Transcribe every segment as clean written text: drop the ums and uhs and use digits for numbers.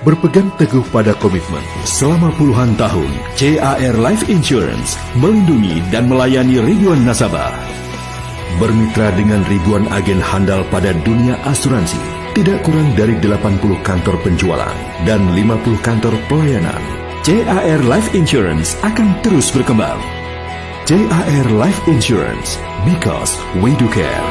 Berpegang teguh pada komitmen selama puluhan tahun, CAR Life Insurance melindungi dan melayani ribuan nasabah. Bermitra dengan ribuan agen handal pada dunia asuransi, tidak kurang dari 80 kantor penjualan dan 50 kantor pelayanan. CAR Life Insurance akan terus berkembang. CAR Life Insurance, because we do care.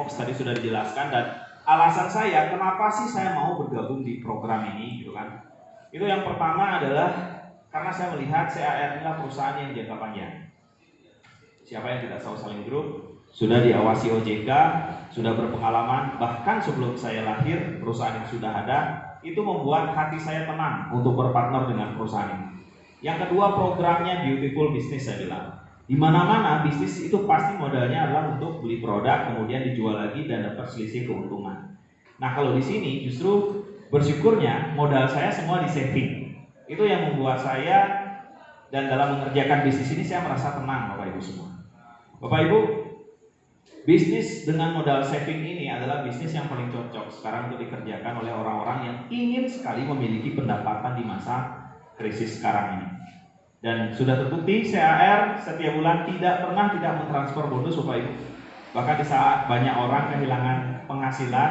Tadi sudah dijelaskan, dan alasan saya kenapa sih saya mau bergabung di program ini gitu kan. Itu yang pertama adalah karena saya melihat CAR inilah perusahaan yang jangka panjang. Siapa yang tidak tahu Saling Group sudah diawasi OJK, sudah berpengalaman, bahkan sebelum saya lahir perusahaan ini sudah ada. Itu membuat hati saya tenang untuk berpartner dengan perusahaan ini. Yang kedua, programnya Beautiful Business saya bilang. Di mana-mana bisnis itu pasti modalnya adalah untuk beli produk, kemudian dijual lagi dan dapat selisih keuntungan. Nah, kalau di sini justru bersyukurnya modal saya semua di saving. Itu yang membuat saya, dan dalam mengerjakan bisnis ini saya merasa tenang, Bapak Ibu semua. Bapak Ibu, bisnis dengan modal saving ini adalah bisnis yang paling cocok sekarang untuk dikerjakan oleh orang-orang yang ingin sekali memiliki pendapatan di masa krisis sekarang ini. Dan sudah terbukti CAR setiap bulan tidak pernah tidak mentransfer bonus, Bapak Ibu. Bahkan di saat banyak orang kehilangan penghasilan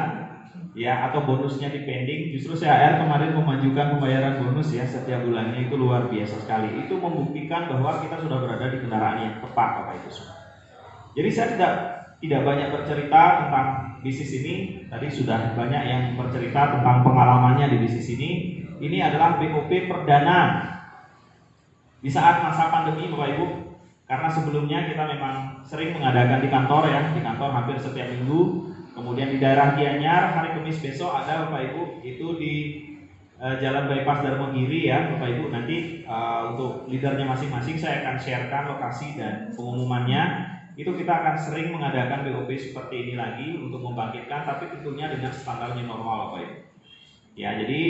ya atau bonusnya dipending, justru CAR kemarin memajukan pembayaran bonus ya setiap bulannya, itu luar biasa sekali. Itu membuktikan bahwa kita sudah berada di kendaraan yang tepat, Bapak Ibu. Jadi saya tidak banyak bercerita tentang bisnis ini. Tadi sudah banyak yang bercerita tentang pengalamannya di bisnis ini. Ini adalah BOP perdana di saat masa pandemi, Bapak Ibu, karena sebelumnya kita memang sering mengadakan di kantor ya, di kantor hampir setiap minggu. Kemudian di daerah Gianyar hari Kamis besok ada, Bapak Ibu, itu di Jalan Bypass Darmogiri ya, Bapak Ibu. Nanti untuk leadernya masing-masing saya akan sharekan lokasi dan pengumumannya. Itu kita akan sering mengadakan BOP seperti ini lagi untuk membangkitkan, tapi tentunya dengan standar new normal, Bapak Ibu. Ya, jadi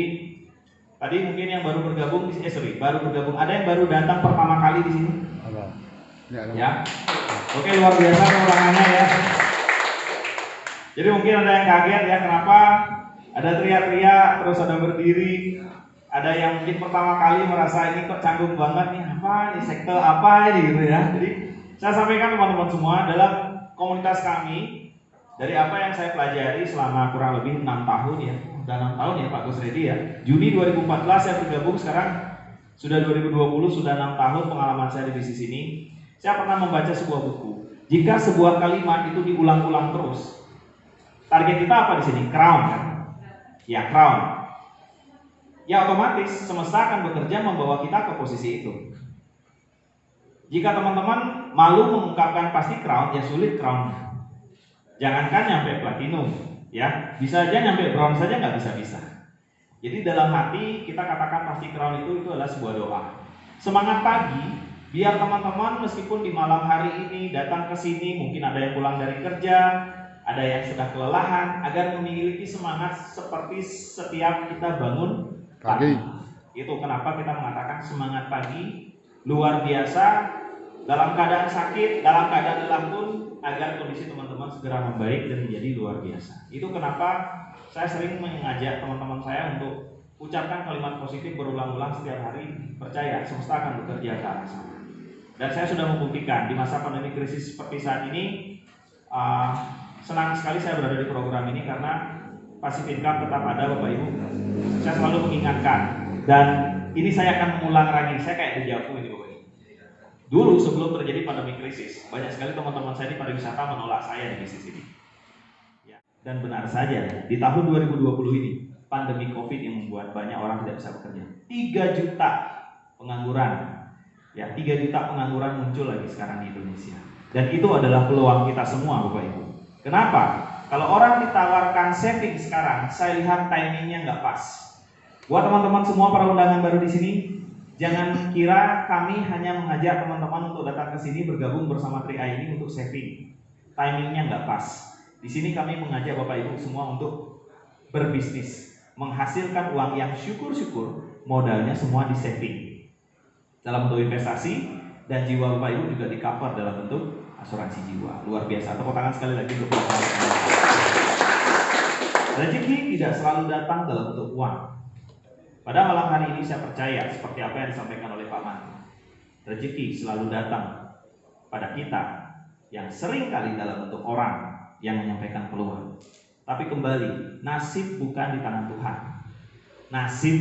tadi mungkin yang baru bergabung baru bergabung. Ada yang baru datang pertama kali di sini? Ya. Oke, luar biasa pengurangannya ya. Jadi mungkin ada yang kaget ya, kenapa ada teriak-teriak terus ada berdiri. Ada yang mungkin pertama kali merasa ini kok canggung banget nih, apa ini sekte apa ini gitu ya. Jadi saya sampaikan teman-teman semua, dalam komunitas kami, dari apa yang saya pelajari selama kurang lebih 6 tahun ya, udah 6 tahun ya Pak Gus Redi ya. Juni 2014 saya bergabung, sekarang sudah 2020, sudah 6 tahun pengalaman saya di bisnis ini. Saya pernah membaca sebuah buku. Jika sebuah kalimat itu diulang-ulang terus, target kita apa di sini? Crown kan? Ya, crown. Ya otomatis semesta akan bekerja membawa kita ke posisi itu. Jika teman-teman malu mengungkapkan pasti crown, ya sulit crown. Jangankan nyampe platinum, ya bisa aja nyampe bronze saja nggak bisa. Jadi dalam hati kita katakan pasti crown itu adalah sebuah doa. Semangat pagi, biar teman-teman meskipun di malam hari ini datang ke sini, mungkin ada yang pulang dari kerja, ada yang sudah kelelahan, agar memiliki semangat seperti setiap kita bangun pagi. Itu kenapa kita mengatakan semangat pagi luar biasa. Dalam keadaan sakit, dalam keadaan lelah pun, agar kondisi teman-teman segera membaik dan menjadi luar biasa. Itu kenapa saya sering mengajak teman-teman saya untuk ucapkan kalimat positif berulang-ulang setiap hari. Percaya, semesta akan bekerja ke arah sana. Dan saya sudah membuktikan di masa pandemi krisis seperti saat ini, senang sekali saya berada di program ini karena passive income tetap ada, Bapak Ibu. Saya selalu mengingatkan, dan ini saya akan mengulang lagi. Saya kayak dejavu ini, Bapak Ibu. Dulu sebelum terjadi pandemi krisis, banyak sekali teman-teman saya di pariwisata menolak saya di bisnis ini. Ya. Dan benar saja, di tahun 2020 ini, pandemi COVID yang membuat banyak orang tidak bisa bekerja. 3 juta pengangguran. Ya, 3 juta pengangguran muncul lagi sekarang di Indonesia. Dan itu adalah peluang kita semua, Bapak Ibu. Kenapa? Kalau orang ditawarkan saving sekarang, saya lihat timingnya nggak pas. Buat teman-teman semua para undangan baru di sini, jangan kira kami hanya mengajak teman-teman untuk datang ke sini bergabung bersama Tri A ini untuk saving. Timingnya nggak pas. Di sini kami mengajak Bapak Ibu semua untuk berbisnis, menghasilkan uang yang syukur-syukur modalnya semua di saving. Dalam bentuk investasi, dan jiwa Bapak Ibu juga di cover dalam bentuk asuransi jiwa. Luar biasa. Tepuk tangan sekali lagi untuk Bapak Ibu. Rezeki tidak selalu datang dalam bentuk uang. Pada malam hari ini saya percaya seperti apa yang disampaikan oleh Pak Man. Rezeki selalu datang pada kita yang sering kali dalam bentuk orang yang menyampaikan peluang. Tapi kembali, nasib bukan di tangan Tuhan. Nasib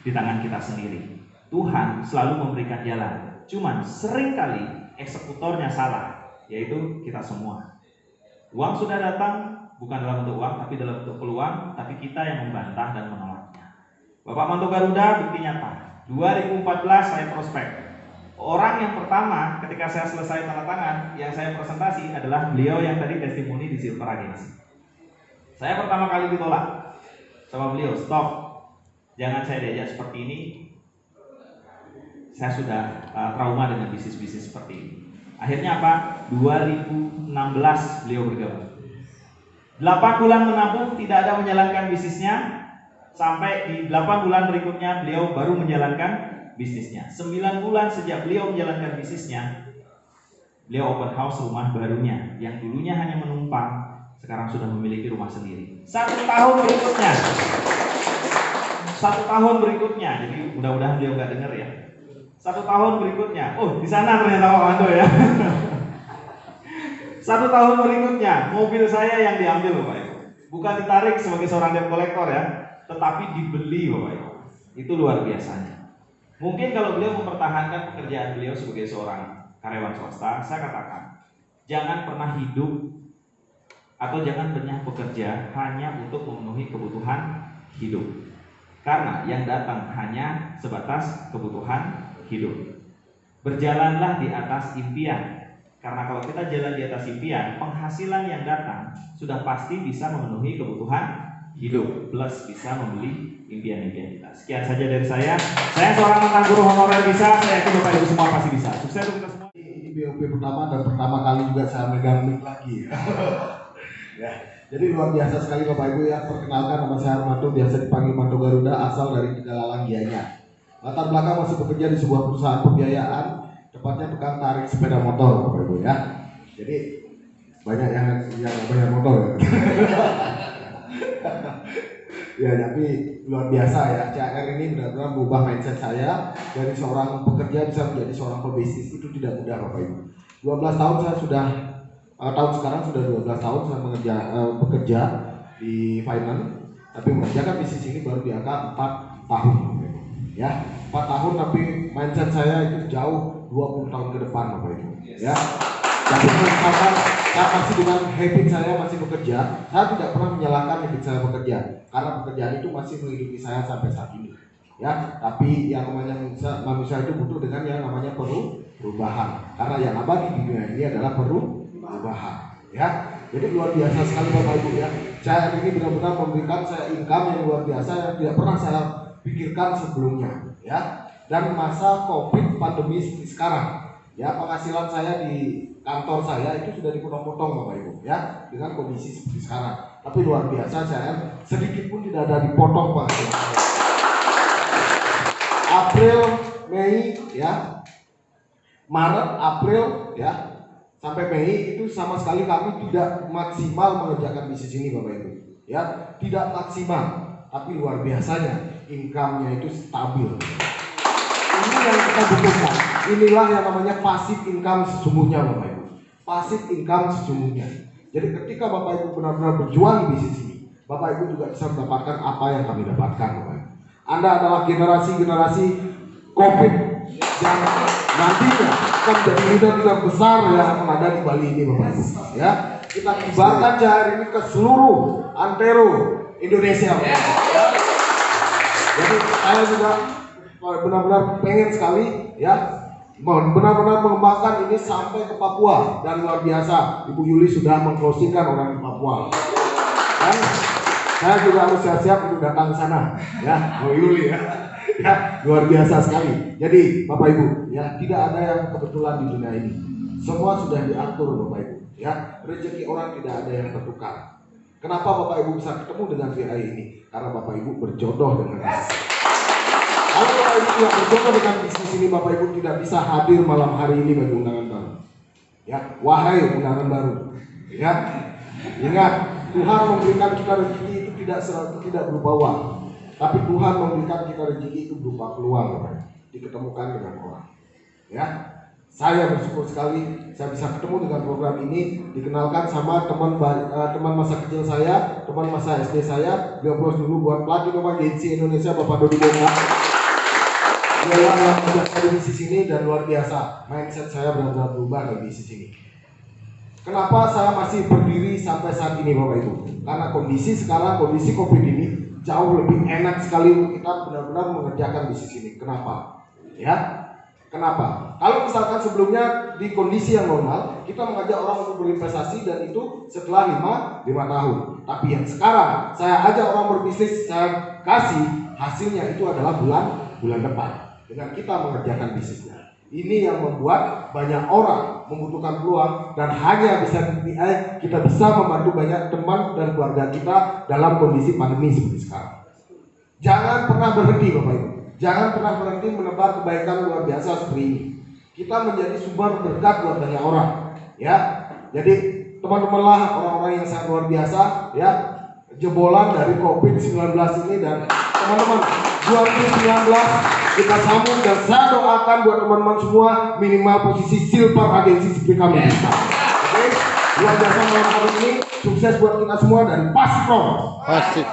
di tangan kita sendiri. Tuhan selalu memberikan jalan. Cuman sering kali eksekutornya salah, yaitu kita semua. Uang sudah datang bukan dalam bentuk uang, tapi dalam bentuk peluang, tapi kita yang membantah dan menolaknya. Bapak Manto Garuda bukti nyata. 2014 saya prospek. Orang yang pertama ketika saya selesai tanda tangan, yang saya presentasi adalah beliau yang tadi testimoni di Silver Agency. Saya pertama kali ditolak sama beliau, stop, jangan saya diajak seperti ini. Saya sudah trauma dengan bisnis-bisnis seperti ini. Akhirnya apa? 2016 beliau bergabung. 8 bulan menabung, tidak ada menjalankan bisnisnya. Sampai di 8 bulan berikutnya beliau baru menjalankan bisnisnya. 9 bulan sejak beliau menjalankan bisnisnya, beliau open house rumah barunya. Yang dulunya hanya menumpang, sekarang sudah memiliki rumah sendiri. 1 tahun berikutnya, 1 tahun berikutnya, jadi mudah-mudahan beliau nggak dengar ya. 1 tahun berikutnya, oh di sana ternyata Pak Mando ya. 1 tahun berikutnya, mobil saya yang diambil Bapak Ibu. Bukan ditarik sebagai seorang debt collector ya, tetapi dibeli Bapak Ibu. Itu luar biasanya. Mungkin kalau beliau mempertahankan pekerjaan beliau sebagai seorang karyawan swasta, saya katakan, jangan pernah hidup atau jangan pernah bekerja hanya untuk memenuhi kebutuhan hidup. Karena yang datang hanya sebatas kebutuhan hidup. Berjalanlah di atas impian. Karena kalau kita jalan di atas impian, penghasilan yang datang sudah pasti bisa memenuhi kebutuhan hidup, plus bisa membeli impian-impian kita. Sekian saja dari saya. Saya seorang mantan guru honorer bisa, saya yakin Bapak Ibu semua pasti bisa. Sukses untuk kita semua. Ini BOP pertama dan pertama kali juga saya megang mic lagi. Ya, jadi luar biasa sekali Bapak Ibu ya. Perkenalkan, nama saya Armanto, biasa dipanggil Manto Garuda, asal dari Tegalalang Gianyar. Latar belakang masih bekerja di sebuah perusahaan pembiayaan, tepatnya tukang tarik sepeda motor Bapak Ibu ya. Jadi banyak yang bayar motor ya. Ya, tapi luar biasa ya. CAR ini benar-benar merubah mindset saya dari seorang pekerja bisa menjadi seorang pebisnis. Itu tidak mudah Bapak Ibu. 12 tahun saya sudah sekarang sudah 12 tahun saya bekerja di finance, tapi mengerjakan bisnis ini baru di angka 4 tahun. Ya, 4 tahun tapi mindset saya itu jauh 20 tahun ke depan Bapak Ibu. Ya. Tapi misalkan saya masih dengan habit saya masih bekerja, saya tidak pernah menyalahkan habit saya bekerja, karena pekerjaan itu masih menghidupi saya sampai saat ini. Ya, tapi yang namanya manusia itu butuh dengan yang namanya perubahan. Karena yang abadi di dunia ini adalah perubahan. Ya, jadi luar biasa sekali Bapak Ibu ya. Saya ini benar-benar memberikan saya income yang luar biasa yang tidak pernah saya pikirkan sebelumnya. Ya, dan masa COVID pandemi sekarang, ya penghasilan saya di kantor saya itu sudah dipotong-potong Bapak Ibu ya, dengan kondisi seperti sekarang. Tapi luar biasa saya sedikit pun tidak ada dipotong Pak. April, Mei ya, Maret, April ya, sampai Mei itu sama sekali kami tidak maksimal mengerjakan bisnis ini Bapak Ibu ya, tidak maksimal. Tapi luar biasanya income-nya itu stabil. Ini yang kita butuhkan. Inilah yang namanya passive income sesungguhnya Bapak Ibu. Passive income sesungguhnya. Jadi ketika Bapak Ibu benar-benar berjuang di bisnis ini, Bapak Ibu juga bisa mendapatkan apa yang kami dapatkan Bapak Ibu. Anda adalah generasi COVID yang nantinya akan menjadi leader besar yang akan ada di Bali ini Bapak Ibu. Ya, kita kibarkan CAR ini ke seluruh antero Indonesia. Ya. Jadi saya juga benar-benar pengen sekali ya, benar-benar mengembangkan ini sampai ke Papua, dan luar biasa Ibu Yuli sudah mengclosingkan orang di Papua. Dan saya juga harus siap-siap untuk datang ke sana ya, Bu Yuli ya. Ya, luar biasa sekali. Jadi Bapak Ibu ya, tidak ada yang kebetulan di dunia ini. Semua sudah diatur Bapak Ibu ya. Rezeki orang tidak ada yang tertukar. Kenapa Bapak Ibu bisa ketemu dengan VI ini? Karena Bapak Ibu berjodoh dengan bisnis. Kalau Bapak Ibu tidak berjodoh dengan bisnis ini, Bapak Ibu tidak bisa hadir malam hari ini bagi undangan baru. Ya, wahai undangan baru. Ya, ingat Tuhan memberikan kita rezeki itu tidak berupa uang, tapi Tuhan memberikan kita rezeki itu berupa peluang, diketemukan dengan orang. Ya, saya bersyukur sekali saya bisa ketemu dengan program ini, dikenalkan sama teman masa kecil saya, teman masa SD saya, dia bos dulu buat pelatih agensi Indonesia, Bapak Dodi Bonga. Dia yang sudah saya di bisnis ini dan luar biasa, mindset saya benar-benar berubah di bisnis ini. Kenapa saya masih berdiri sampai saat ini, Bapak Ibu? Karena kondisi sekarang, kondisi COVID ini jauh lebih enak sekali untuk kita benar-benar mengerjakan bisnis ini. Kenapa? Ya, kenapa? Kalau misalkan sebelumnya di kondisi yang normal, kita mengajak orang untuk berinvestasi dan itu setelah 5 tahun. Tapi yang sekarang, saya ajak orang berbisnis, saya kasih hasilnya itu adalah bulan depan dengan kita mengerjakan bisnisnya. Ini yang membuat banyak orang membutuhkan peluang dan hanya kita bisa membantu banyak teman dan keluarga kita dalam kondisi pandemi seperti sekarang. Jangan pernah berhenti, Bapak Ibu. Jangan pernah berhenti menebar kebaikan luar biasa seperti ini. Kita menjadi sumber berkat buat banyak orang. Ya, jadi teman-temanlah orang-orang yang sangat luar biasa. Ya, jebolan dari COVID-19 ini dan teman-teman 2019 kita sambung dan saya doakan buat teman-teman semua minimal posisi silver agensi seperti kami. Oke, luar biasa malam hari ini, sukses buat kita semua dan pasti